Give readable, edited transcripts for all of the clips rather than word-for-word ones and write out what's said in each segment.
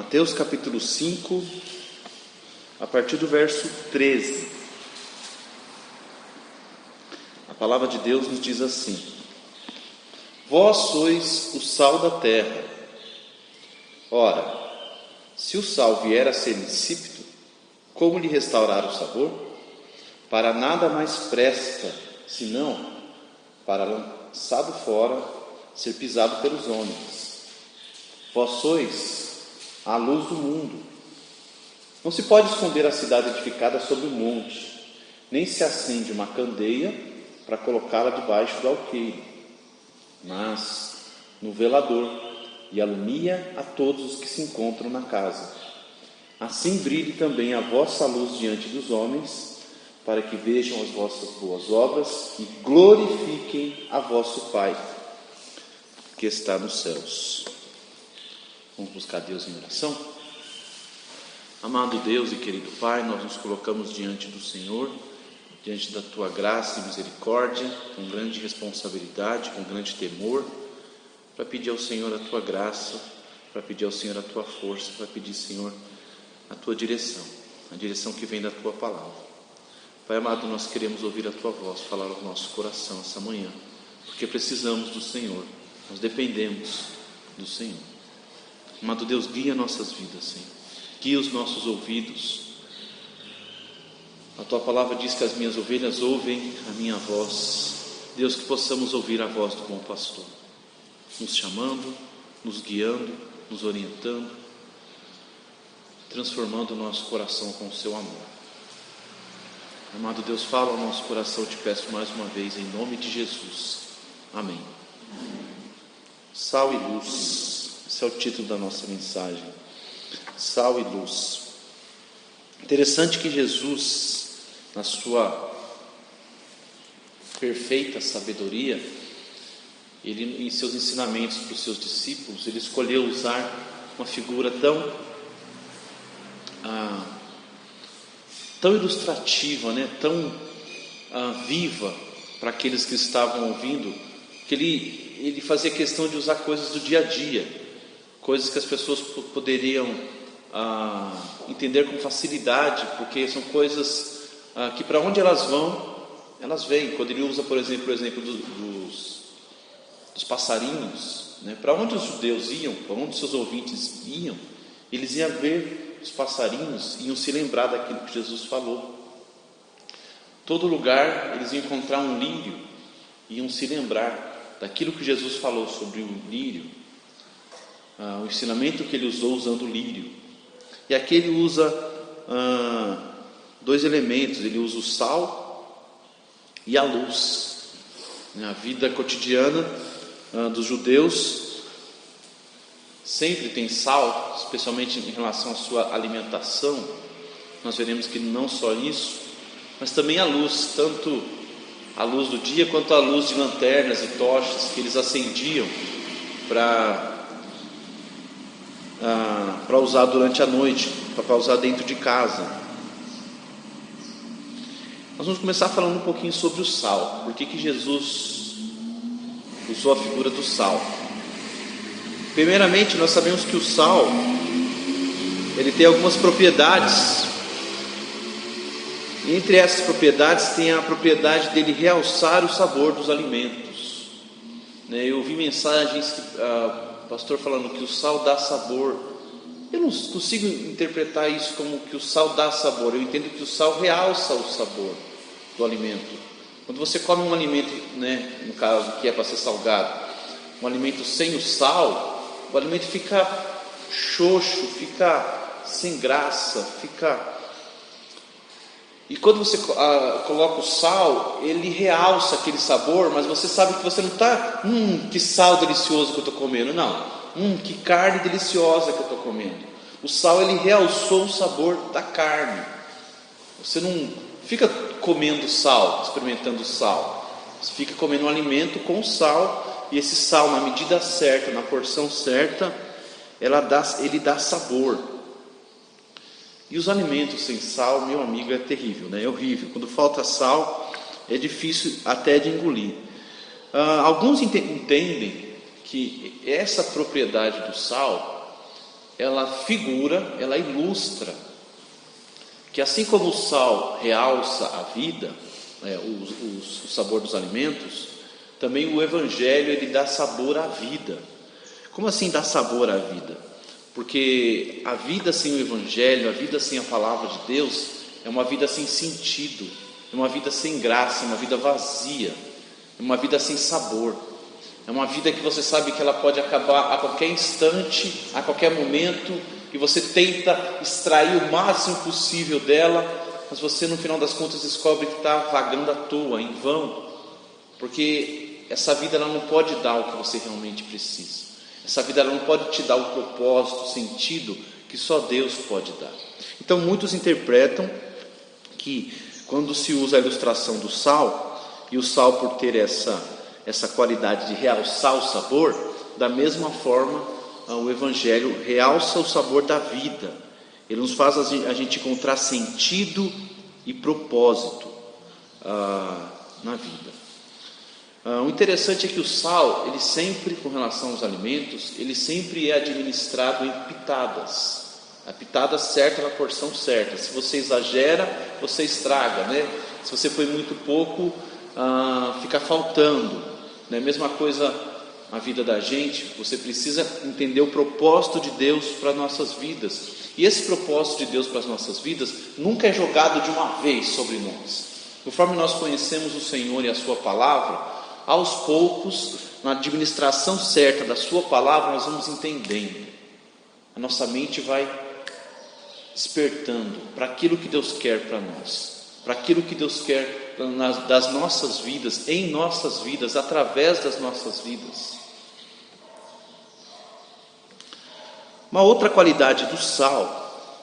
Mateus capítulo 5, a partir do verso 13. A palavra de Deus nos diz assim: Vós sois o sal da terra. Ora, se o sal vier a ser insípido, como lhe restaurar o sabor? Para nada mais presta, senão para, lançado fora, ser pisado pelos homens. Vós sois a luz do mundo. Não se pode esconder a cidade edificada sobre o monte, nem se acende uma candeia para colocá-la debaixo do alqueire, mas no velador, e alumia a todos os que se encontram na casa. Assim brilhe também a vossa luz diante dos homens, para que vejam as vossas boas obras e glorifiquem a vosso Pai que está nos céus. Vamos buscar Deus em oração? Amado Deus e querido Pai, nós nos colocamos diante do Senhor, diante da Tua graça e misericórdia, com grande responsabilidade, com grande temor, para pedir ao Senhor a Tua graça, para pedir ao Senhor a Tua força, para pedir, Senhor, a Tua direção, a direção que vem da Tua palavra. Pai amado, nós queremos ouvir a Tua voz falar ao nosso coração essa manhã, porque precisamos do Senhor, nós dependemos do Senhor. Amado Deus, guia nossas vidas, Senhor, guia os nossos ouvidos. A Tua palavra diz que as minhas ovelhas ouvem a minha voz. Deus, que possamos ouvir a voz do bom pastor, nos chamando, nos guiando, nos orientando, transformando o nosso coração com o Seu amor. Amado Deus, fala ao nosso coração, te peço mais uma vez, em nome de Jesus. Amém. Sal e luz, esse é o título da nossa mensagem. Sal e luz. Interessante que Jesus, na sua perfeita sabedoria, ele, em seus ensinamentos para os seus discípulos, ele escolheu usar uma figura tão ilustrativa, tão viva para aqueles que estavam ouvindo, que ele fazia questão de usar coisas do dia a dia, coisas que as pessoas poderiam entender com facilidade, porque são coisas que para onde elas vão, elas vêm. Quando ele usa, por exemplo, o exemplo dos passarinhos, para onde os judeus iam, para onde seus ouvintes iam, eles iam ver os passarinhos, iam se lembrar daquilo que Jesus falou. Todo lugar eles iam encontrar um lírio, iam se lembrar daquilo que Jesus falou sobre o lírio, o ensinamento que ele usou usando o lírio. E aqui ele usa dois elementos, ele usa o sal e a luz. A vida cotidiana dos judeus sempre tem sal, especialmente em relação à sua alimentação. Nós veremos que não só isso, mas também a luz, tanto a luz do dia quanto a luz de lanternas e tochas que eles acendiam para usar durante a noite, para usar dentro de casa. Nós vamos começar falando um pouquinho sobre o sal. Por que Jesus usou a figura do sal? Primeiramente, nós sabemos que o sal, ele tem algumas propriedades. Entre essas propriedades tem a propriedade dele realçar o sabor dos alimentos. Eu ouvi mensagens que o pastor falando que o sal dá sabor. Eu não consigo interpretar isso como que o sal dá sabor. Eu entendo que o sal realça o sabor do alimento. Quando você come um alimento, no caso que é para ser salgado, um alimento sem o sal, o alimento fica xoxo, fica sem graça, E quando você coloca o sal, ele realça aquele sabor, mas você sabe que você não está, que sal delicioso que eu estou comendo, não, que carne deliciosa que eu estou comendo. O sal, ele realçou o sabor da carne. Você não fica comendo sal, experimentando sal, você fica comendo um alimento com sal. E esse sal, na medida certa, na porção certa, ele dá sabor. E os alimentos sem sal, meu amigo, é terrível, é horrível. Quando falta sal, é difícil até de engolir. Alguns entendem que essa propriedade do sal ela figura, ela ilustra que assim como o sal realça a vida, o sabor dos alimentos, também o Evangelho ele dá sabor à vida. Como assim dá sabor à vida? Porque a vida sem o Evangelho, a vida sem a palavra de Deus, é uma vida sem sentido, é uma vida sem graça, é uma vida vazia, é uma vida sem sabor, é uma vida que você sabe que ela pode acabar a qualquer instante, a qualquer momento, e você tenta extrair o máximo possível dela, mas você no final das contas descobre que está vagando à toa, em vão, porque essa vida ela não pode dar o que você realmente precisa. Essa vida ela não pode te dar o propósito, o sentido que só Deus pode dar. Então muitos interpretam que quando se usa a ilustração do sal, e o sal por ter essa qualidade de realçar o sabor, da mesma forma o Evangelho realça o sabor da vida. Ele nos faz a gente encontrar sentido e propósito na vida. O interessante é que o sal, ele sempre, com relação aos alimentos, ele sempre é administrado em pitadas. A pitada certa na porção certa. Se você exagera, você estraga, né? Se você põe muito pouco, fica faltando, né? Mesma coisa na vida da gente. Você precisa entender o propósito de Deus para nossas vidas. E esse propósito de Deus para as nossas vidas nunca é jogado de uma vez sobre nós. Conforme nós conhecemos o Senhor e a sua palavra, aos poucos, na administração certa da sua palavra, nós vamos entendendo. A nossa mente vai despertando para aquilo que Deus quer para nós, para aquilo que Deus quer das nossas vidas, em nossas vidas, através das nossas vidas. Uma outra qualidade do sal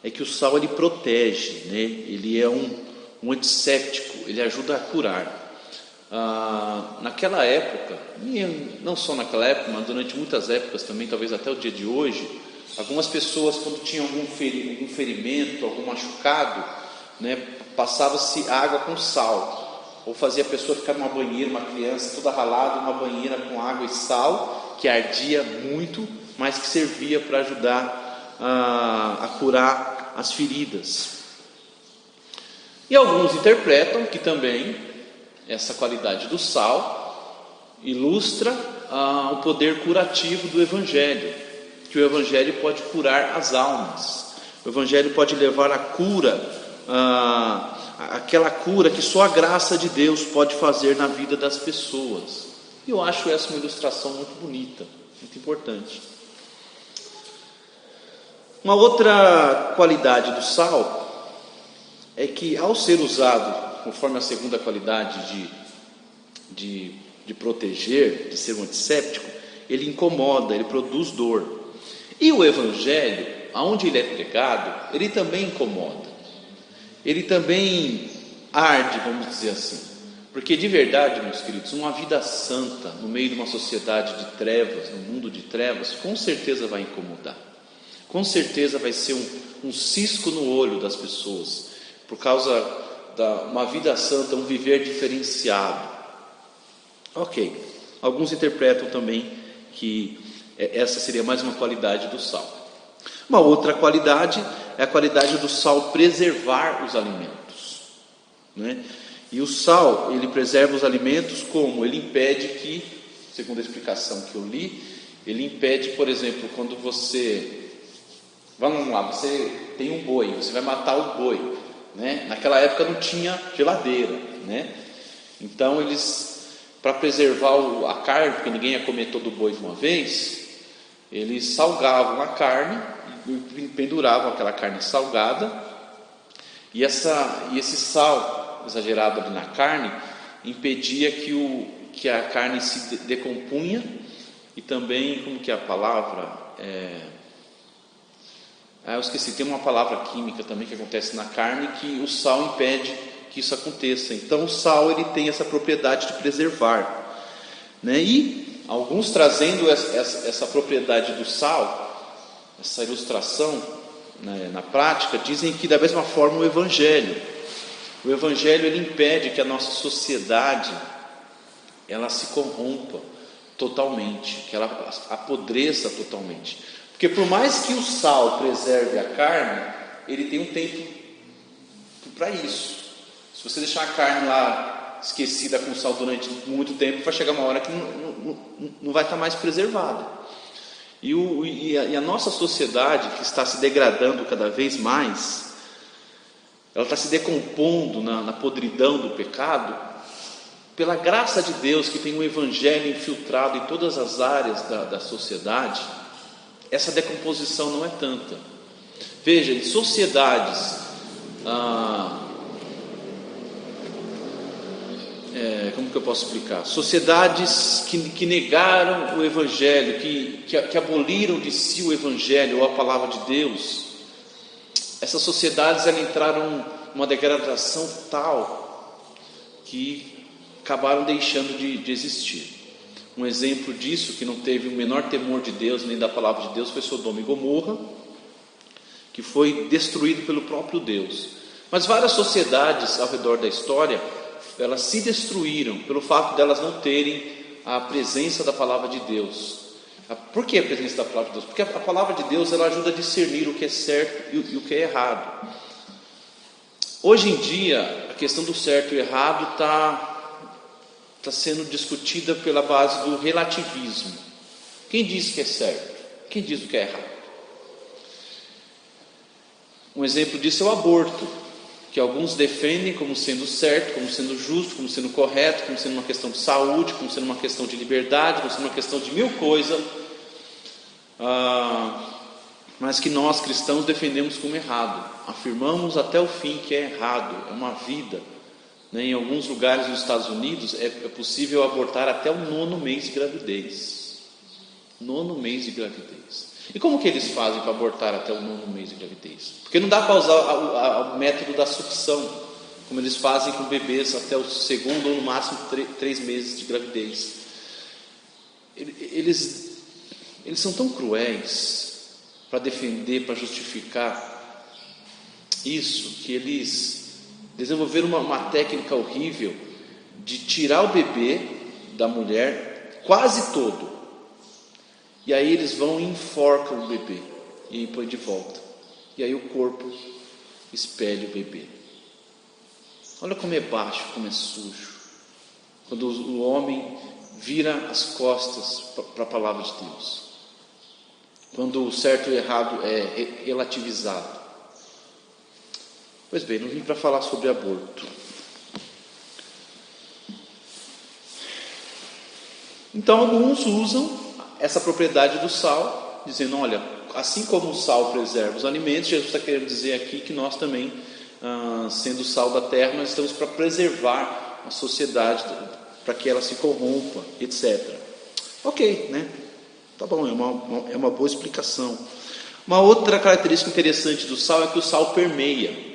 é que o sal ele protege, né? Ele é um antisséptico, ele ajuda a curar. Naquela época, e não só naquela época, mas durante muitas épocas também, talvez até o dia de hoje, algumas pessoas, quando tinham algum ferimento, algum machucado, né, passava-se água com sal, ou fazia a pessoa ficar numa banheira, uma criança toda ralada, numa banheira com água e sal, que ardia muito, mas que servia para ajudar a curar as feridas. E alguns interpretam que também essa qualidade do sal ilustra o poder curativo do Evangelho, que o Evangelho pode curar as almas, o Evangelho pode levar a cura, aquela cura que só a graça de Deus pode fazer na vida das pessoas. E eu acho essa uma ilustração muito bonita, muito importante. Uma outra qualidade do sal é que, ao ser usado conforme a segunda qualidade de proteger, de ser um antisséptico, ele incomoda, ele produz dor. E o Evangelho, aonde ele é pregado, ele também incomoda, ele também arde, vamos dizer assim, porque de verdade, meus queridos, uma vida santa no meio de uma sociedade de trevas, no mundo de trevas, com certeza vai incomodar, com certeza vai ser um cisco no olho das pessoas, por causa uma vida santa, um viver diferenciado. Ok, alguns interpretam também que essa seria mais uma qualidade do sal. Uma outra qualidade é a qualidade do sal preservar os alimentos, né? E o sal, ele preserva os alimentos como? Ele impede que, segundo a explicação que eu li, ele impede, por exemplo, quando vamos lá, você tem um boi, você vai matar o boi, né? Naquela época não tinha geladeira, né? Então eles, para preservar a carne, porque ninguém ia comer todo o boi de uma vez, eles salgavam a carne e penduravam aquela carne salgada, e esse sal exagerado ali na carne impedia que a carne se decompunha, e também, como que é a palavra? Eu esqueci, tem uma palavra química também que acontece na carne, que o sal impede que isso aconteça. Então o sal ele tem essa propriedade de preservar, né? E alguns trazendo essa propriedade do sal, essa ilustração, né, na prática, dizem que da mesma forma o Evangelho ele impede que a nossa sociedade ela se corrompa totalmente, que ela apodreça totalmente. Porque por mais que o sal preserve a carne, ele tem um tempo para isso. Se você deixar a carne lá esquecida com sal durante muito tempo, vai chegar uma hora que não vai estar mais preservada. E a nossa sociedade, que está se degradando cada vez mais, ela está se decompondo na podridão do pecado, pela graça de Deus, que tem um evangelho infiltrado em todas as áreas da sociedade, essa decomposição não é tanta. Veja, em sociedades como que eu posso explicar? Sociedades que negaram o evangelho, que aboliram de si o evangelho ou a palavra de Deus, essas sociedades elas entraram numa degradação tal que acabaram deixando de existir. Um exemplo disso, que não teve o menor temor de Deus nem da palavra de Deus, foi Sodoma e Gomorra, que foi destruído pelo próprio Deus. Mas várias sociedades ao redor da história, elas se destruíram pelo fato de elas não terem a presença da palavra de Deus. Por que a presença da palavra de Deus? Porque a palavra de Deus ela ajuda a discernir o que é certo e o que é errado. Hoje em dia, a questão do certo e errado está sendo discutida pela base do relativismo. Quem diz que é certo? Quem diz o que é errado? Um exemplo disso é o aborto, que alguns defendem como sendo certo, como sendo justo, como sendo correto, como sendo uma questão de saúde, como sendo uma questão de liberdade, como sendo uma questão de mil coisas, mas que nós cristãos defendemos como errado, afirmamos até o fim que é errado, é uma vida. Em alguns lugares nos Estados Unidos é possível abortar até o 9º mês de gravidez. 9º mês de gravidez. E como que eles fazem para abortar até o 9º mês de gravidez? Porque não dá para usar o método da sucção, como eles fazem com bebês até o 2º ou no máximo 3 meses de gravidez. Eles são tão cruéis para defender, para justificar isso, que eles desenvolveram uma técnica horrível de tirar o bebê da mulher quase todo. E aí eles vão e enforcam o bebê e põem de volta. E aí o corpo espelha o bebê. Olha como é baixo, como é sujo. Quando o homem vira as costas para a palavra de Deus. Quando o certo e o errado é relativizado. Pois bem, não vim para falar sobre aborto. Então alguns usam essa propriedade do sal, dizendo, olha, assim como o sal preserva os alimentos, Jesus está querendo dizer aqui que nós também, sendo sal da terra, nós estamos para preservar a sociedade, para que ela se corrompa, etc. Ok, né? Tá bom, é uma boa explicação. Uma outra característica interessante do sal é que o sal permeia.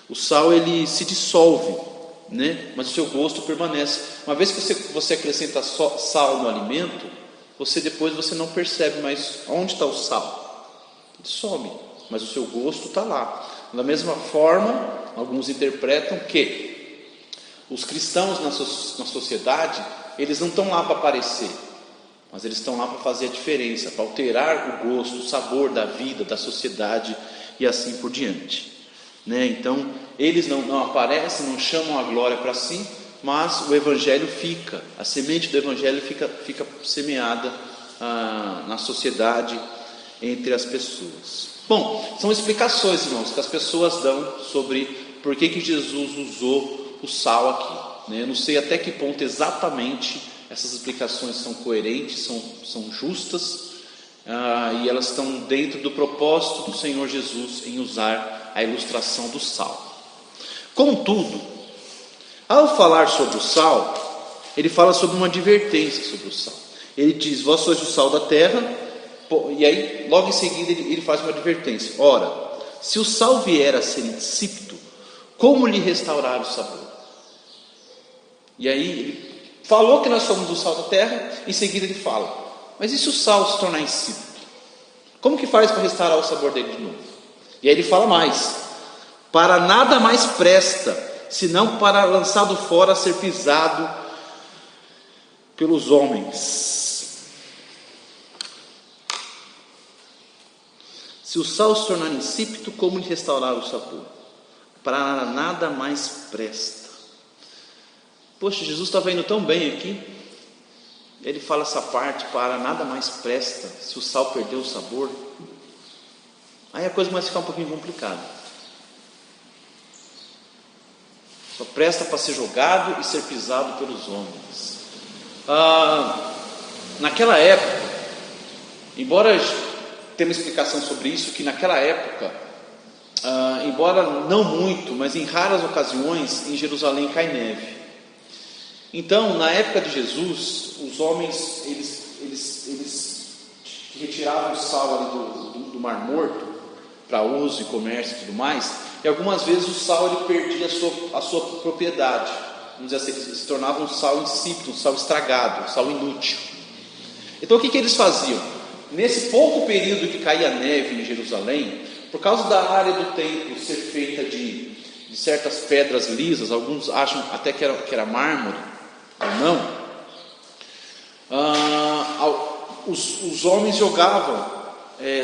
O sal ele se dissolve, né? Mas o seu gosto permanece. Uma vez que você acrescenta sal no alimento, você não percebe mais onde está o sal. Ele some, mas o seu gosto está lá. Da mesma forma, alguns interpretam que os cristãos na sociedade, eles não estão lá para aparecer, mas eles estão lá para fazer a diferença, para alterar o gosto, o sabor da vida, da sociedade e assim por diante. Então, eles não aparecem, não chamam a glória para si, mas o Evangelho fica, a semente do Evangelho fica semeada na sociedade, entre as pessoas. Bom, são explicações, irmãos, que as pessoas dão sobre por que Jesus usou o sal aqui. Eu não sei até que ponto exatamente essas explicações são coerentes, são justas, e elas estão dentro do propósito do Senhor Jesus em usar a ilustração do sal. Contudo, ao falar sobre o sal, ele fala sobre uma advertência sobre o sal. Ele diz, vós sois o sal da terra, e aí logo em seguida ele faz uma advertência. Ora, se o sal vier a ser insípido, como lhe restaurar o sabor? E aí ele falou que nós somos o sal da terra, em seguida ele fala, mas e se o sal se tornar insípido? Como que faz para restaurar o sabor dele de novo? E aí ele fala mais, para nada mais presta, senão para lançado fora, ser pisado pelos homens. Se o sal se tornar insípido, como lhe restaurar o sabor? Para nada mais presta. Poxa, Jesus estava indo tão bem aqui. Ele fala essa parte, para nada mais presta, se o sal perdeu o sabor. Aí a coisa começa a ficar um pouquinho complicada. Só presta para ser jogado e ser pisado pelos homens. Naquela época, embora tenha uma explicação sobre isso, que naquela época, embora não muito, mas em raras ocasiões, em Jerusalém cai neve. Então, na época de Jesus, os homens, eles retiravam o sal ali do Mar Morto, para uso e comércio e tudo mais, e algumas vezes o sal ele perdia a sua propriedade, vamos dizer assim, ele se tornava um sal insípido, um sal estragado, um sal inútil. Então o que eles faziam? Nesse pouco período que caía neve em Jerusalém, por causa da área do templo ser feita de certas pedras lisas, alguns acham até que era mármore, ou não, os homens jogavam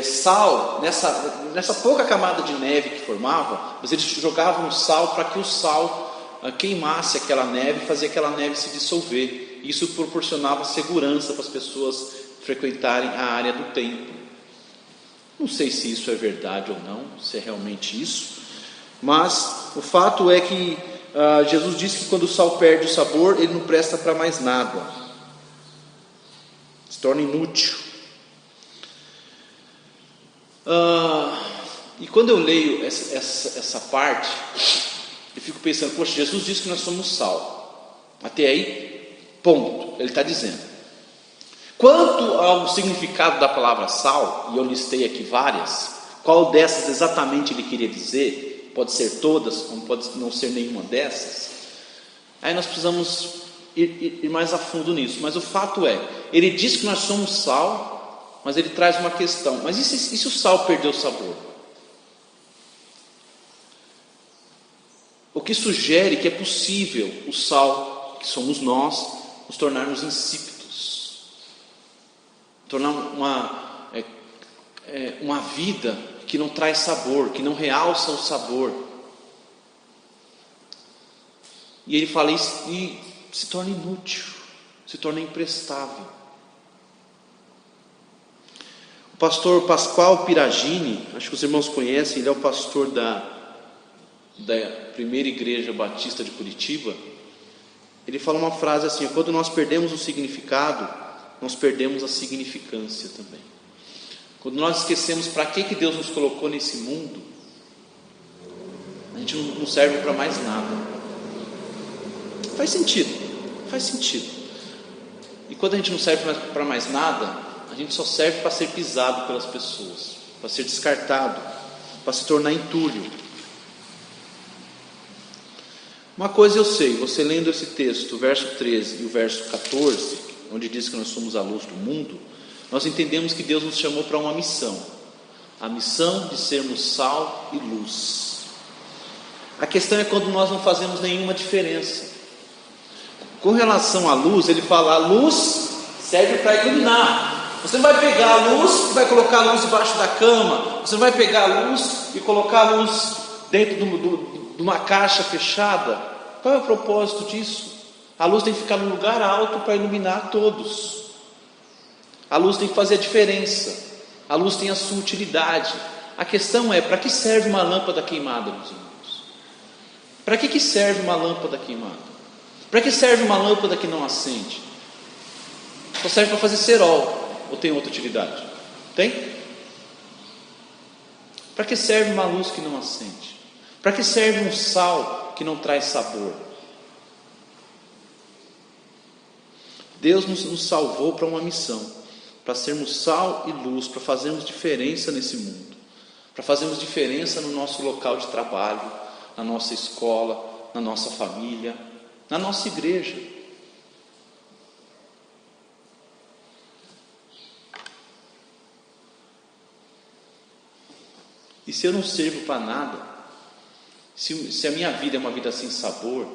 sal nessa pouca camada de neve que formava, mas eles jogavam sal para que o sal queimasse aquela neve e fazia aquela neve se dissolver. Isso proporcionava segurança para as pessoas frequentarem a área do templo. Não sei se isso é verdade ou não, se é realmente isso, mas o fato é que Jesus disse que quando o sal perde o sabor, ele não presta para mais nada, se torna inútil. E quando eu leio essa parte, eu fico pensando, poxa, Jesus disse que nós somos sal. Até aí, ponto, ele está dizendo. Quanto ao significado da palavra sal, e eu listei aqui várias, qual dessas exatamente ele queria dizer? Pode ser todas, como pode não ser nenhuma dessas. Aí nós precisamos ir mais a fundo nisso. Mas o fato é, ele diz que nós somos sal, mas ele traz uma questão. Mas e se o sal perdeu o sabor? O que sugere que é possível o sal, que somos nós, nos tornarmos insípidos, tornar uma vida que não traz sabor, que não realça o sabor. E ele fala isso e se torna inútil, se torna imprestável. O pastor Pascoal Piragini, acho que os irmãos conhecem, ele é o pastor da primeira igreja batista de Curitiba. Ele fala uma frase assim: quando nós perdemos o significado, nós perdemos a significância também. Quando nós esquecemos para que Deus nos colocou nesse mundo, a gente não serve para mais nada. Faz sentido. E quando a gente não serve para mais nada, a gente só serve para ser pisado pelas pessoas, para ser descartado, para se tornar entulho. Uma coisa eu sei, você lendo esse texto, o verso 13 e o verso 14, onde diz que nós somos a luz do mundo, nós entendemos que Deus nos chamou para uma missão, a missão de sermos sal e luz. A questão é quando nós não fazemos nenhuma diferença. Com relação à luz, ele fala: a luz serve para iluminar. Você não vai pegar a luz e vai colocar a luz debaixo da cama, você não vai pegar a luz e colocar a luz dentro de uma caixa fechada. Qual é o propósito disso? A luz tem que ficar num lugar alto para iluminar todos. A luz tem que fazer a diferença. A luz tem a sua utilidade. A questão é, para que serve uma lâmpada queimada, meus irmãos? Para que serve uma lâmpada queimada? Para que serve uma lâmpada que não acende? Só serve para fazer cerol, ou tem outra utilidade? Tem? Para que serve uma luz que não acende? Para que serve um sal que não traz sabor? Deus nos salvou para uma missão, para sermos sal e luz, para fazermos diferença nesse mundo, para fazermos diferença no nosso local de trabalho, na nossa escola, na nossa família, na nossa igreja. E se eu não sirvo para nada, se a minha vida é uma vida sem sabor,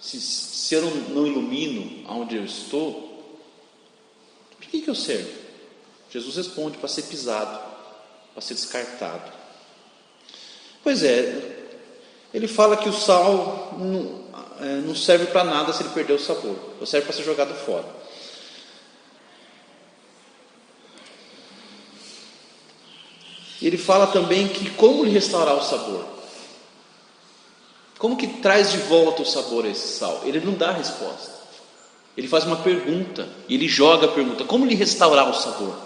se eu não ilumino aonde eu estou, para que eu servo? Jesus responde: para ser pisado. para ser descartado. Pois é, ele fala que o sal não serve para nada se ele perder o sabor, ou serve para ser jogado fora. Ele fala também que como lhe restaurar o sabor. Como que traz de volta o sabor a esse sal? Ele não dá a resposta. Ele faz uma pergunta, e ele joga a pergunta: como lhe restaurar o sabor?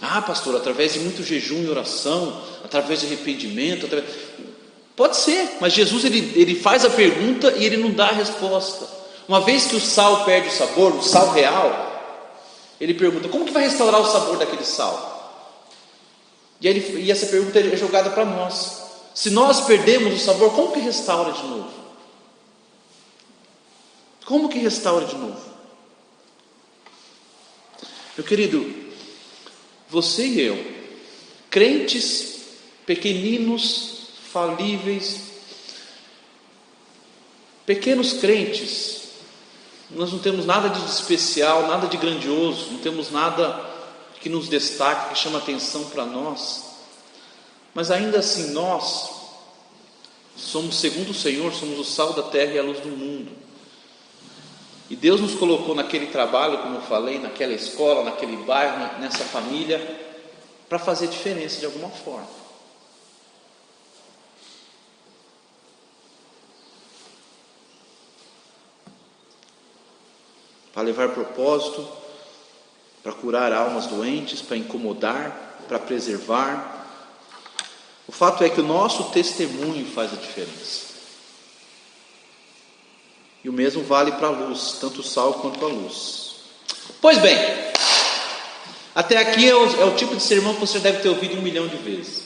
Ah, pastor, através de muito jejum e oração, através de arrependimento, pode ser, mas Jesus ele faz a pergunta e ele não dá a resposta. Uma vez que o sal perde o sabor, o sal real, ele pergunta: como que vai restaurar o sabor daquele sal? E essa pergunta é jogada para nós. Se nós perdemos o sabor, como que restaura de novo? Como que restaura de novo? Meu querido, você e eu, crentes pequeninos, falíveis, pequenos crentes, nós não temos nada de especial, nada de grandioso, não temos nada que nos destaque, que chama atenção para nós, mas ainda assim nós somos, segundo o Senhor, somos o sal da terra e a luz do mundo. E Deus nos colocou naquele trabalho, como eu falei, naquela escola, naquele bairro, nessa família, para fazer diferença de alguma forma. Para levar propósito, para curar almas doentes, para incomodar, para preservar. O fato é que o nosso testemunho faz a diferença. E o mesmo vale para a luz, tanto o sal quanto a luz. Pois bem, até aqui é o tipo de sermão que você deve ter ouvido 1 milhão de vezes.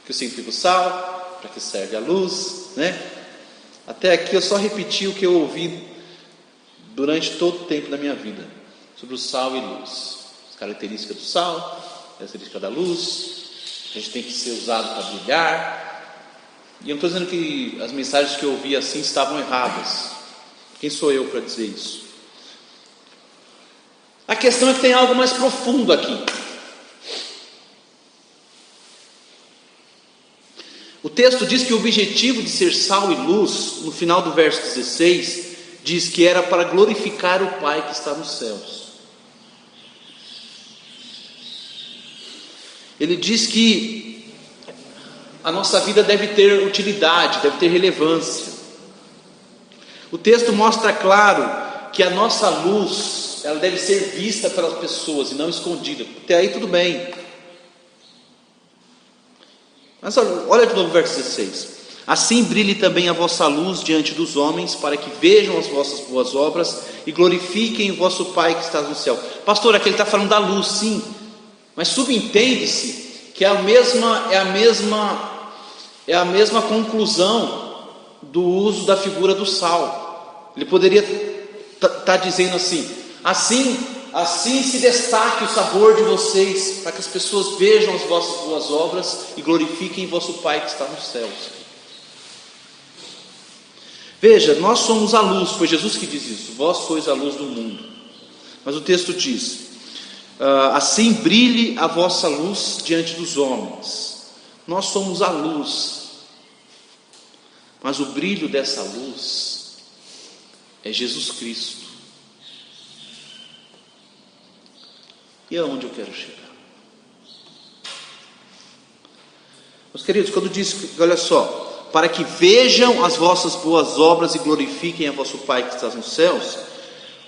Que significa o sal, para que serve a luz, né? Até aqui eu só repeti o que eu ouvi durante todo o tempo da minha vida, sobre o sal e luz, as características do sal, as características da luz. A gente tem que ser usado para brilhar. E eu não estou dizendo que as mensagens que eu ouvi assim estavam erradas. Quem sou eu para dizer isso? A questão é que tem algo mais profundo aqui. O texto diz que o objetivo de ser sal e luz, no final do verso 16, diz que era para glorificar o Pai que está nos céus. Ele diz que a nossa vida deve ter utilidade, deve ter relevância. O texto mostra claro que a nossa luz, ela deve ser vista pelas pessoas e não escondida. Até aí tudo bem. Mas olha de novo o verso 16. Assim brilhe também a vossa luz diante dos homens, para que vejam as vossas boas obras e glorifiquem o vosso Pai que está no céu. Pastor, aqui ele está falando da luz, sim, mas subentende-se que é a mesma conclusão do uso da figura do sal. Ele poderia estar dizendo assim se destaque o sabor de vocês, para que as pessoas vejam as vossas boas obras e glorifiquem o vosso Pai que está nos céus. Veja, nós somos a luz, foi Jesus que diz isso: vós sois a luz do mundo. Mas o texto diz: assim brilhe a vossa luz diante dos homens. Nós somos a luz, mas o brilho dessa luz é Jesus Cristo. E aonde eu quero chegar? Meus queridos, quando diz, olha só, para que vejam as vossas boas obras e glorifiquem a vosso Pai que está nos céus,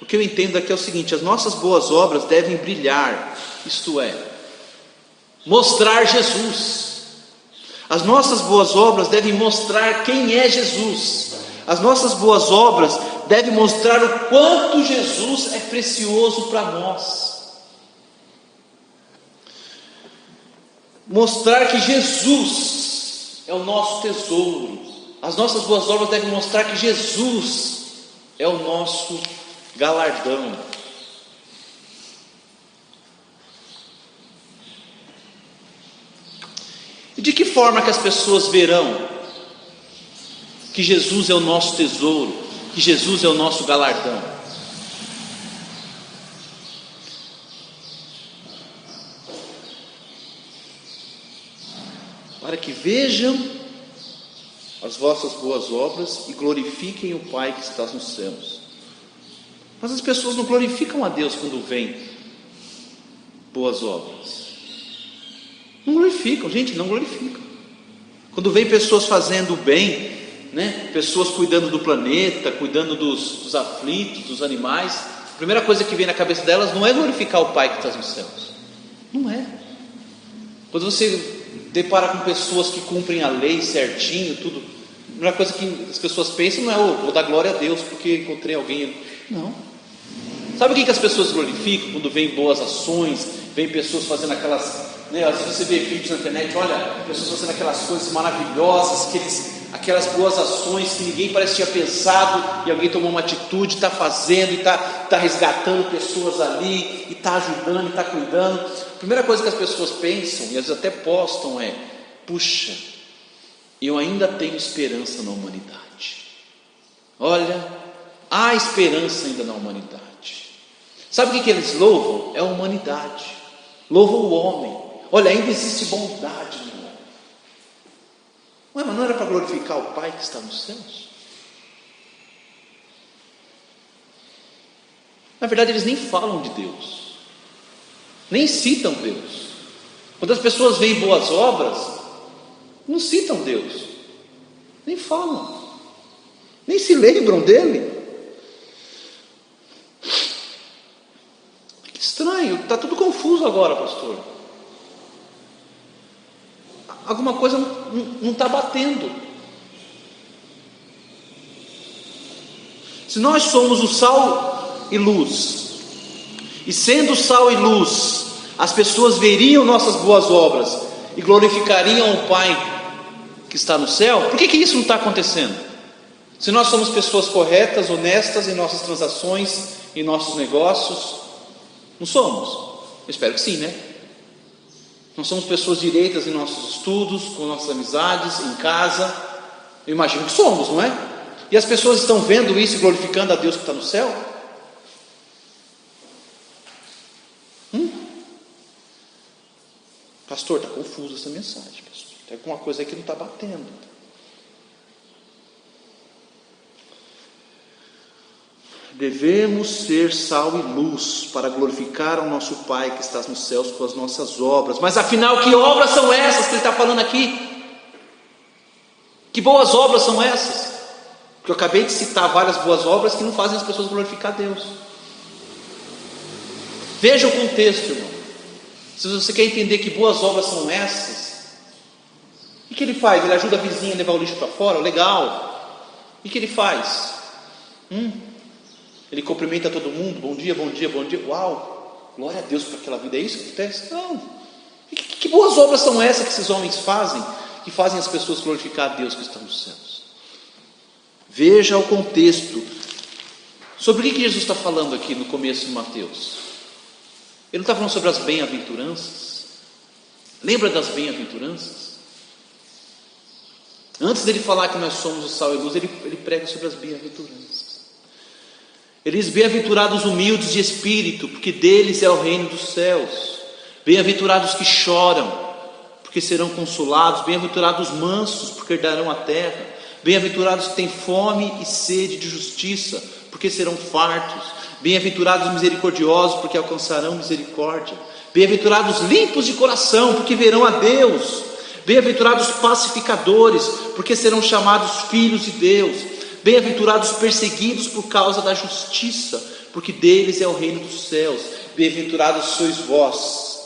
o que eu entendo aqui é o seguinte: as nossas boas obras devem brilhar, isto é, mostrar Jesus. As nossas boas obras devem mostrar quem é Jesus. As nossas boas obras devem mostrar o quanto Jesus é precioso para nós. Mostrar que Jesus é o nosso tesouro. As nossas boas obras devem mostrar que Jesus é o nosso galardão. E de que forma que as pessoas verão que Jesus é o nosso tesouro, que Jesus é o nosso galardão? para que vejam as vossas boas obras e glorifiquem o Pai que está nos céus. Mas as pessoas não glorificam a Deus quando veem boas obras. Não glorificam, gente, não glorificam. Quando vem pessoas fazendo o bem, né? Pessoas cuidando do planeta, cuidando dos aflitos, dos animais, a primeira coisa que vem na cabeça delas não é glorificar o Pai que está nos céus. Não é. Quando você depara com pessoas que cumprem a lei certinho, tudo, a primeira coisa que as pessoas pensam não é: vou dar glória a Deus porque encontrei alguém. Não. Sabe o que as pessoas glorificam quando vem boas ações, vem pessoas fazendo aquelas, né, às vezes você vê vídeos na internet, olha, pessoas fazendo aquelas coisas maravilhosas, aquelas boas ações que ninguém parece que tinha pensado, e alguém tomou uma atitude, está fazendo, e está resgatando pessoas ali, e está ajudando, e está cuidando. A primeira coisa que as pessoas pensam, e às vezes até postam, é: puxa, eu ainda tenho esperança na humanidade. Olha, há esperança ainda na humanidade. Sabe o que eles louvam? É a humanidade, louvam o homem. Olha, ainda existe bondade no homem. Ué, mas não era para glorificar o Pai que está nos céus? Na verdade, eles nem falam de Deus, nem citam Deus. Quando as pessoas veem boas obras, não citam Deus, nem falam, nem se lembram dele. Que estranho, está tudo confuso agora, pastor. Alguma coisa não está batendo. Se nós somos o sal e luz, e sendo sal e luz, as pessoas veriam nossas boas obras e glorificariam o Pai que está no céu, por que isso não está acontecendo? Se nós somos pessoas corretas, honestas em nossas transações, em nossos negócios, não somos? Eu espero que sim, né? Nós somos pessoas direitas em nossos estudos, com nossas amizades, em casa. Eu imagino que somos, não é? E as pessoas estão vendo isso e glorificando a Deus que está no céu? Pastor, está confusa essa mensagem, pastor. Tem alguma coisa aí que não está batendo. Devemos ser sal e luz para glorificar ao nosso Pai que está nos céus com as nossas obras. Mas afinal, que obras são essas que ele está falando aqui? Que boas obras são essas? Porque eu acabei de citar várias boas obras que não fazem as pessoas glorificar a Deus. Veja o contexto, irmão. Se você quer entender que boas obras são essas, o que ele faz? Ele ajuda a vizinha a levar o lixo para fora? Legal. O que ele faz? Ele cumprimenta todo mundo, bom dia, bom dia, bom dia. Uau, glória a Deus por aquela vida. É isso que acontece? Não. Que boas obras são essas que esses homens fazem, que fazem as pessoas glorificar a Deus que está nos céus? Veja o contexto. Sobre o que Jesus está falando aqui no começo de Mateus? Ele não está falando sobre as bem-aventuranças? Lembra das bem-aventuranças? Antes dele falar que nós somos o sal e luz, ele prega sobre as bem-aventuranças. Ele diz: bem-aventurados humildes de espírito, porque deles é o reino dos céus. Bem-aventurados que choram, porque serão consolados. Bem-aventurados mansos, porque herdarão a terra. Bem-aventurados que têm fome e sede de justiça, porque serão fartos. Bem-aventurados misericordiosos, porque alcançarão misericórdia. Bem-aventurados limpos de coração, porque verão a Deus. Bem-aventurados pacificadores, porque serão chamados filhos de Deus. Bem-aventurados perseguidos por causa da justiça, porque deles é o reino dos céus. Bem-aventurados sois vós,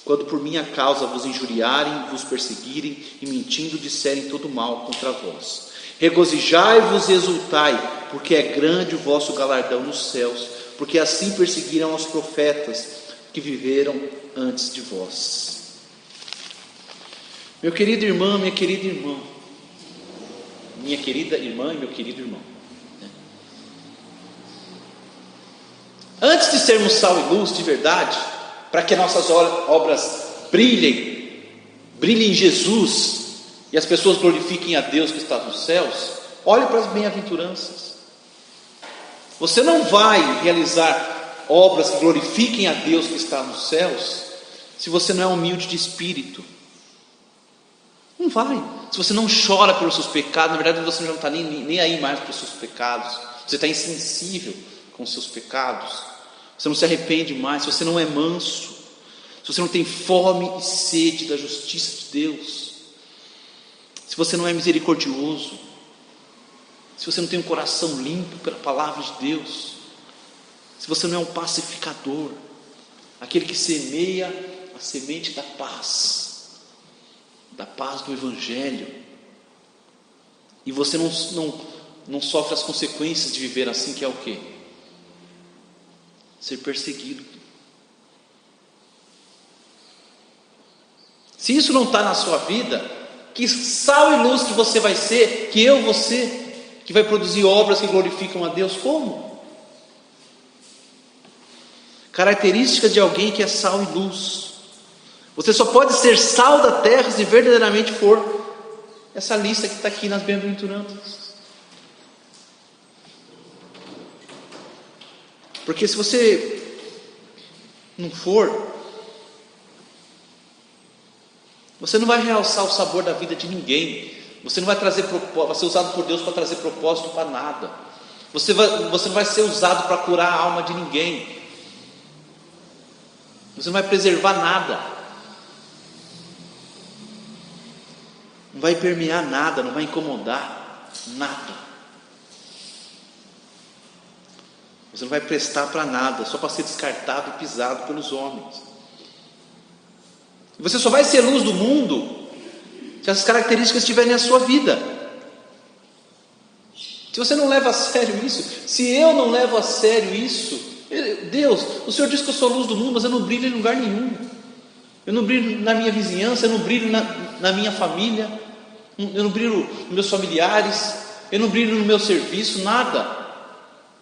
quando por minha causa vos injuriarem, vos perseguirem e mentindo disserem todo mal contra vós. Regozijai-vos e exultai, porque é grande o vosso galardão nos céus, porque assim perseguiram os profetas que viveram antes de vós. Meu querido irmão, minha querida irmã, minha querida irmã e meu querido irmão, antes de sermos sal e luz de verdade, para que nossas obras brilhem em Jesus, e as pessoas glorifiquem a Deus que está nos céus, olhe para as bem-aventuranças. Você não vai realizar obras que glorifiquem a Deus que está nos céus, se você não é humilde de espírito. Não vai. Se você não chora pelos seus pecados, na verdade você não está nem aí mais pelos seus pecados. Você está insensível com os seus pecados. Você não se arrepende mais. Se você não é manso, se você não tem fome e sede da justiça de Deus, se você não é misericordioso, se você não tem um coração limpo pela palavra de Deus, se você não é um pacificador, aquele que semeia a semente da paz do Evangelho, e você não sofre as consequências de viver assim, que é o quê? Ser perseguido. Se isso não está na sua vida, que sal e luz que você vai ser, que eu vou ser, que vai produzir obras que glorificam a Deus? Como? Características de alguém que é sal e luz. Você só pode ser sal da terra se verdadeiramente for essa lista que está aqui nas bem-aventuranças. Porque se você não for, você não vai realçar o sabor da vida de ninguém. Você não vai vai ser usado por Deus para trazer propósito para nada. Você não vai ser usado para curar a alma de ninguém. Você não vai preservar nada. Não vai permear nada, não vai incomodar nada. Você não vai prestar para nada, só para ser descartado e pisado pelos homens. Você só vai ser luz do mundo se essas características estiverem na sua vida. Se você não leva a sério isso, se eu não levo a sério isso, Deus, o Senhor diz que eu sou a luz do mundo, mas eu não brilho em lugar nenhum. Eu não brilho na minha vizinhança, eu não brilho na minha família, eu não brilho nos meus familiares, eu não brilho no meu serviço, nada.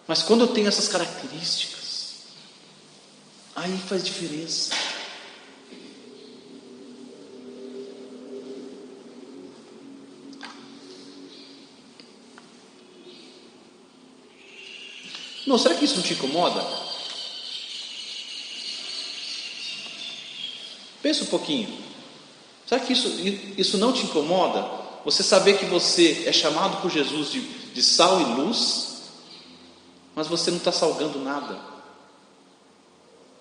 Mas quando eu tenho essas características, aí faz diferença. Não, será que isso não te incomoda? Pensa um pouquinho. Será que isso não te incomoda? Você saber que você é chamado por Jesus de sal e luz, mas você não está salgando nada,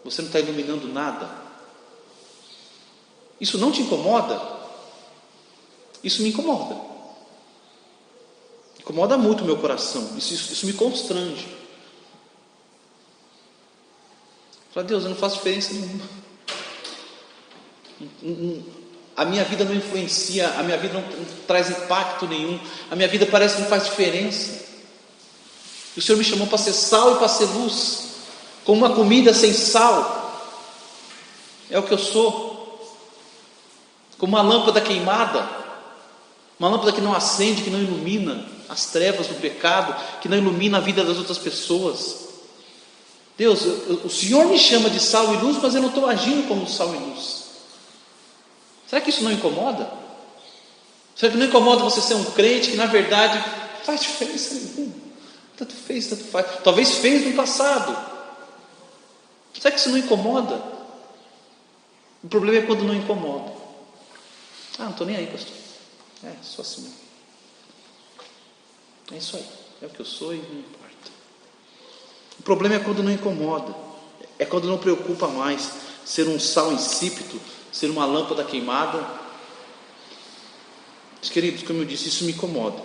você não está iluminando nada. Isso não te incomoda? Isso me incomoda. Incomoda muito o meu coração. Isso me constrange. Fala, Deus, eu não faço diferença nenhuma. A minha vida não influencia, a minha vida não traz impacto nenhum, a minha vida parece que não faz diferença. O Senhor me chamou para ser sal e para ser luz, como uma comida sem sal, é o que eu sou, como uma lâmpada queimada, uma lâmpada que não acende, que não ilumina as trevas do pecado, que não ilumina a vida das outras pessoas. Deus, o Senhor me chama de sal e luz, mas eu não estou agindo como sal e luz. Será que isso não incomoda? Será que não incomoda você ser um crente que na verdade faz diferença nenhuma? Tanto fez, tanto faz. Talvez fez no passado. Será que isso não incomoda? O problema é quando não incomoda. Não estou nem aí, pastor. Sou assim mesmo. É isso aí. É o que eu sou e não importa. O problema é quando não incomoda. É quando não preocupa mais ser um sal insípido, ser uma lâmpada queimada. Meus queridos, como eu disse, isso me incomoda.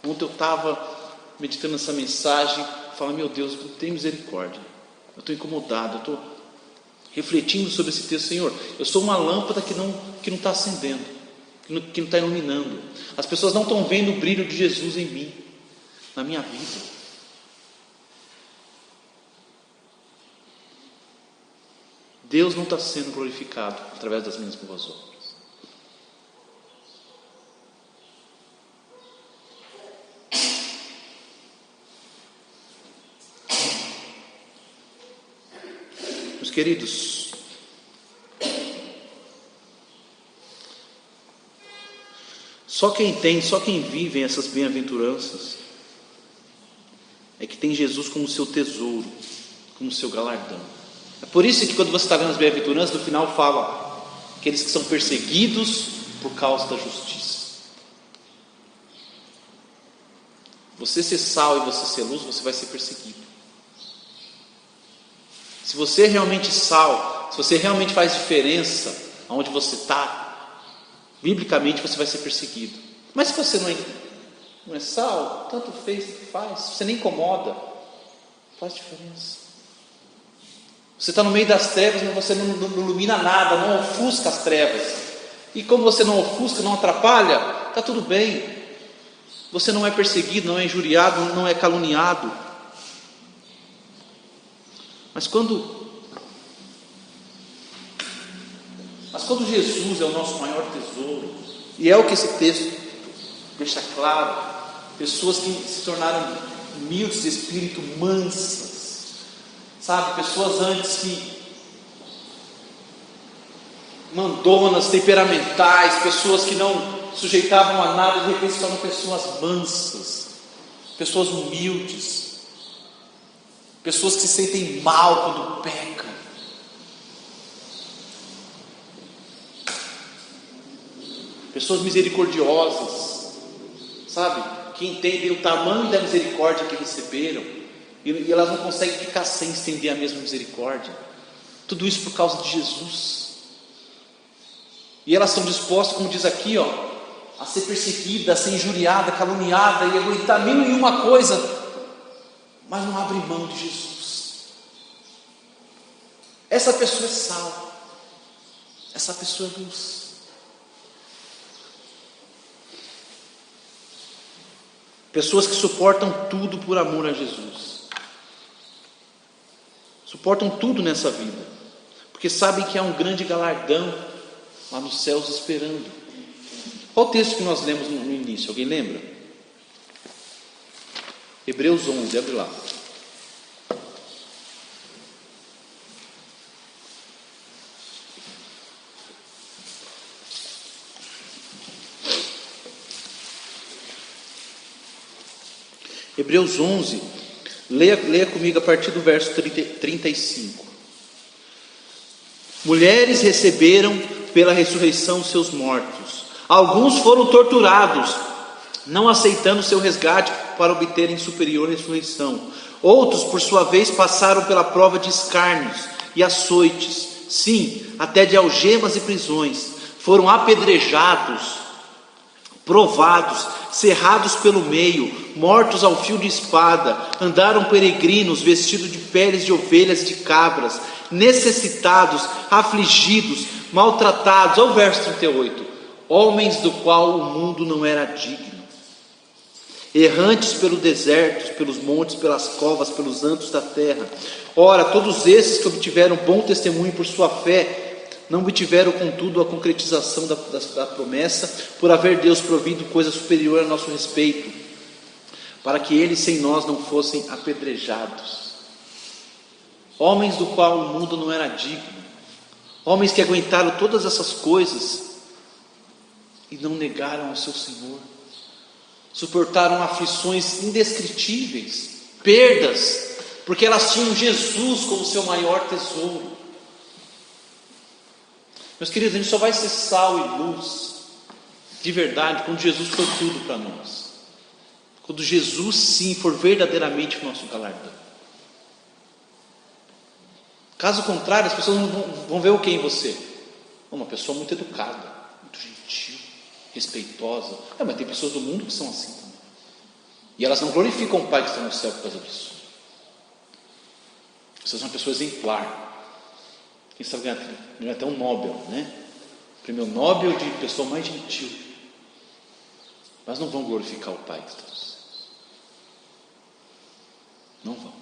Ontem eu estava meditando essa mensagem, falando, meu Deus, tem misericórdia. Eu estou incomodado, eu estou refletindo sobre esse texto. Senhor, eu sou uma lâmpada que não está acendendo, que não está iluminando. As pessoas não estão vendo o brilho de Jesus em mim, na minha vida. Deus não está sendo glorificado através das minhas boas obras. Meus queridos, só quem vive essas bem-aventuranças é que tem Jesus como seu tesouro, como seu galardão. É por isso que quando você está vendo as bem-aventuranças, no final fala, aqueles que são perseguidos por causa da justiça. Você ser sal e você ser luz, você vai ser perseguido. Se você é realmente sal, se você realmente faz diferença aonde você está, biblicamente você vai ser perseguido. Mas se você não é sal, tanto fez, tanto faz, você nem incomoda, faz diferença. Você está no meio das trevas, mas você não ilumina nada, não ofusca as trevas. E como você não ofusca, não atrapalha, está tudo bem. Você não é perseguido, não é injuriado, não é caluniado. Mas quando Jesus é o nosso maior tesouro, e é o que esse texto deixa claro, pessoas que se tornaram humildes de espírito, mansas, sabe, pessoas antes que mandonas, temperamentais, pessoas que não sujeitavam a nada, de repente se tornam pessoas mansas, pessoas humildes, pessoas que se sentem mal quando pecam. Pessoas misericordiosas, sabe, que entendem o tamanho da misericórdia que receberam, e elas não conseguem ficar sem estender a mesma misericórdia. Tudo isso por causa de Jesus. E elas estão dispostas, como diz aqui, a ser perseguida, a ser injuriada, caluniada, e aguentar mil e uma coisa, mas não abre mão de Jesus. Essa pessoa é sal, essa pessoa é luz. Pessoas que suportam tudo por amor a Jesus, suportam tudo nessa vida, porque sabem que há um grande galardão lá nos céus esperando. Qual o texto que nós lemos no início? Alguém lembra? Hebreus 11, abre lá. Hebreus 11, leia comigo a partir do verso 35. Mulheres receberam pela ressurreição seus mortos. Alguns foram torturados, não aceitando seu resgate para obterem superior ressurreição. Outros, por sua vez, passaram pela prova de escárnios e açoites, sim, até de algemas e prisões. Foram apedrejados, provados, cerrados pelo meio, mortos ao fio de espada, andaram peregrinos, vestidos de peles de ovelhas e de cabras, necessitados, afligidos, maltratados. Olha o verso 38, homens do qual o mundo não era digno, errantes pelo deserto, pelos montes, pelas covas, pelos antros da terra. Ora, todos esses que obtiveram bom testemunho por sua fé, não obtiveram contudo a concretização da promessa, por haver Deus provido coisa superior a nosso respeito, para que eles sem nós não fossem apedrejados. Homens do qual o mundo não era digno, homens que aguentaram todas essas coisas e não negaram ao seu Senhor, suportaram aflições indescritíveis, perdas, porque elas tinham Jesus como seu maior tesouro. Meus queridos, a gente só vai ser sal e luz de verdade quando Jesus for tudo para nós, quando Jesus sim for verdadeiramente o nosso galardão. Caso contrário, as pessoas vão ver o que em você? Uma pessoa muito educada, muito gentil, respeitosa. Mas tem pessoas do mundo que são assim também, e elas não glorificam o Pai que está no céu por causa disso. Você é uma pessoa exemplar. Quem sabe ganhar até um Nobel, né? Prêmio Nobel de pessoa mais gentil. Mas não vão glorificar o Pai que está nos céus. Não vão.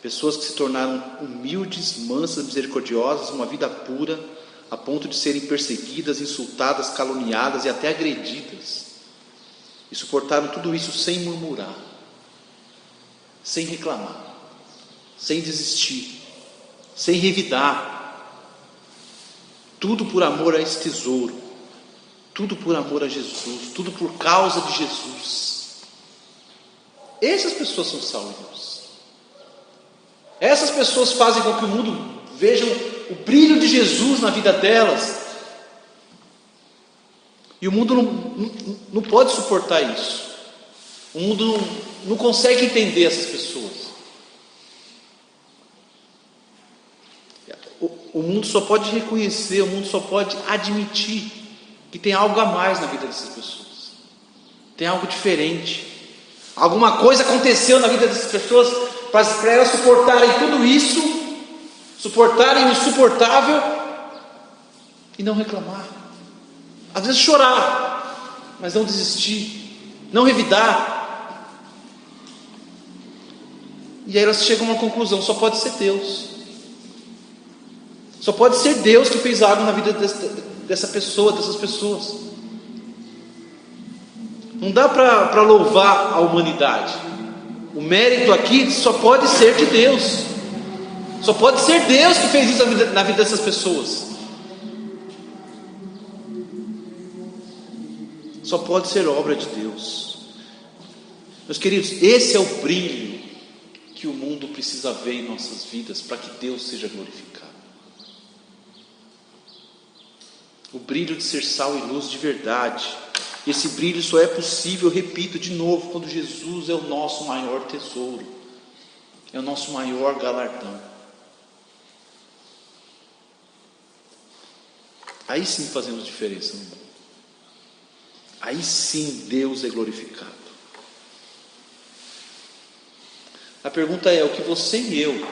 Pessoas que se tornaram humildes, mansas, misericordiosas, uma vida pura, a ponto de serem perseguidas, insultadas, caluniadas e até agredidas. E suportaram tudo isso sem murmurar, sem reclamar, sem desistir, sem revidar. Tudo por amor a esse tesouro, tudo por amor a Jesus, tudo por causa de Jesus. Essas pessoas são sal e luz. Essas pessoas fazem com que o mundo vejam o brilho de Jesus na vida delas. E o mundo não pode suportar isso. O mundo não consegue entender essas pessoas. O mundo só pode reconhecer, o mundo só pode admitir que tem algo a mais na vida dessas pessoas. Tem algo diferente. Alguma coisa aconteceu na vida dessas pessoas para elas suportarem tudo isso, suportarem o insuportável e não reclamar. Às vezes chorar, mas não desistir, não revidar. E aí elas chegam a uma conclusão: só pode ser Deus. Só pode ser Deus que fez algo na vida dessa pessoa, dessas pessoas. Não dá para louvar a humanidade. O mérito aqui só pode ser de Deus. Só pode ser Deus que fez isso na vida dessas pessoas. Só pode ser obra de Deus. Meus queridos, esse é o brilho que o mundo precisa ver em nossas vidas para que Deus seja glorificado. O brilho de ser sal e luz de verdade. Esse brilho só é possível, repito de novo, quando Jesus é o nosso maior tesouro, é o nosso maior galardão. Aí sim fazemos diferença no mundo. Aí sim Deus é glorificado. A pergunta é: o que você e eu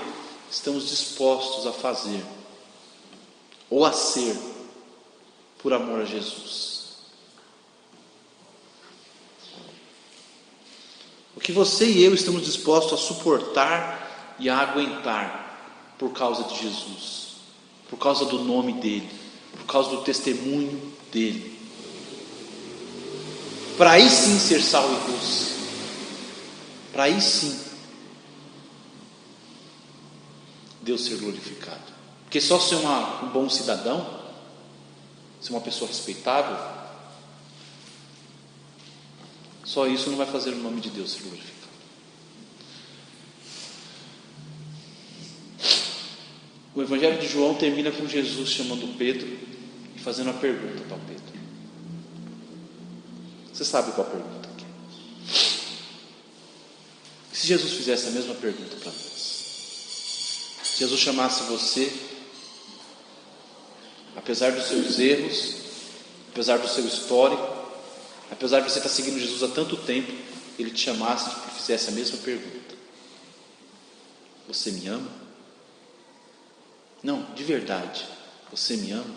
estamos dispostos a fazer ou a ser por amor a Jesus? O que você e eu estamos dispostos a suportar e a aguentar por causa de Jesus, por causa do nome dele, por causa do testemunho dele, para aí sim ser sal e luz, para aí sim Deus ser glorificado. Porque só ser um bom cidadão, ser uma pessoa respeitável, só isso não vai fazer o nome de Deus ser glorificado. O Evangelho de João termina com Jesus chamando Pedro e fazendo uma pergunta para Pedro. Você sabe qual a pergunta aqui? Se Jesus fizesse a mesma pergunta para nós, se Jesus chamasse você, apesar dos seus erros, apesar do seu histórico, apesar de você estar seguindo Jesus há tanto tempo, Ele te chamasse e fizesse a mesma pergunta: você me ama? Não, de verdade, você me ama?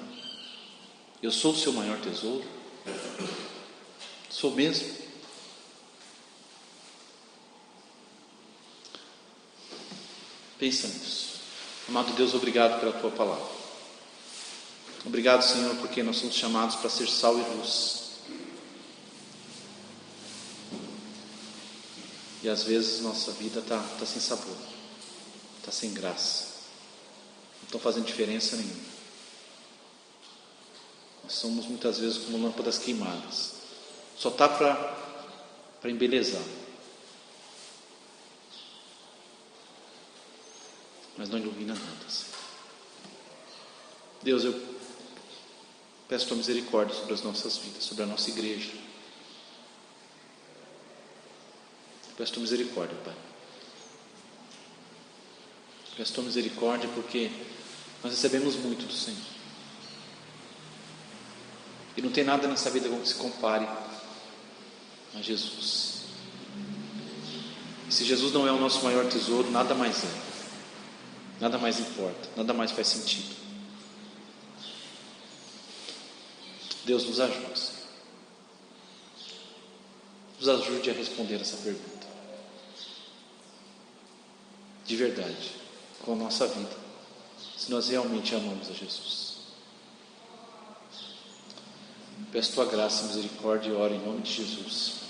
Eu sou o seu maior tesouro? Sou mesmo? Pensa nisso. Amado Deus, obrigado pela Tua palavra. Obrigado, Senhor, porque nós somos chamados para ser sal e luz. E às vezes nossa vida está sem sabor, está sem graça, não estão fazendo diferença nenhuma. Nós somos muitas vezes como lâmpadas queimadas, só está para embelezar, mas não ilumina nada, Senhor. Deus, eu peço Tua misericórdia sobre as nossas vidas, sobre a nossa igreja. Peço Tua misericórdia, Pai. Peço Tua misericórdia porque nós recebemos muito do Senhor. E não tem nada nessa vida que se compare a Jesus. E se Jesus não é o nosso maior tesouro, nada mais é. Nada mais importa, nada mais faz sentido. Deus nos ajude, Senhor. Nos ajude a responder essa pergunta. De verdade, com a nossa vida, se nós realmente amamos a Jesus. Peço Tua graça e misericórdia e oro em nome de Jesus.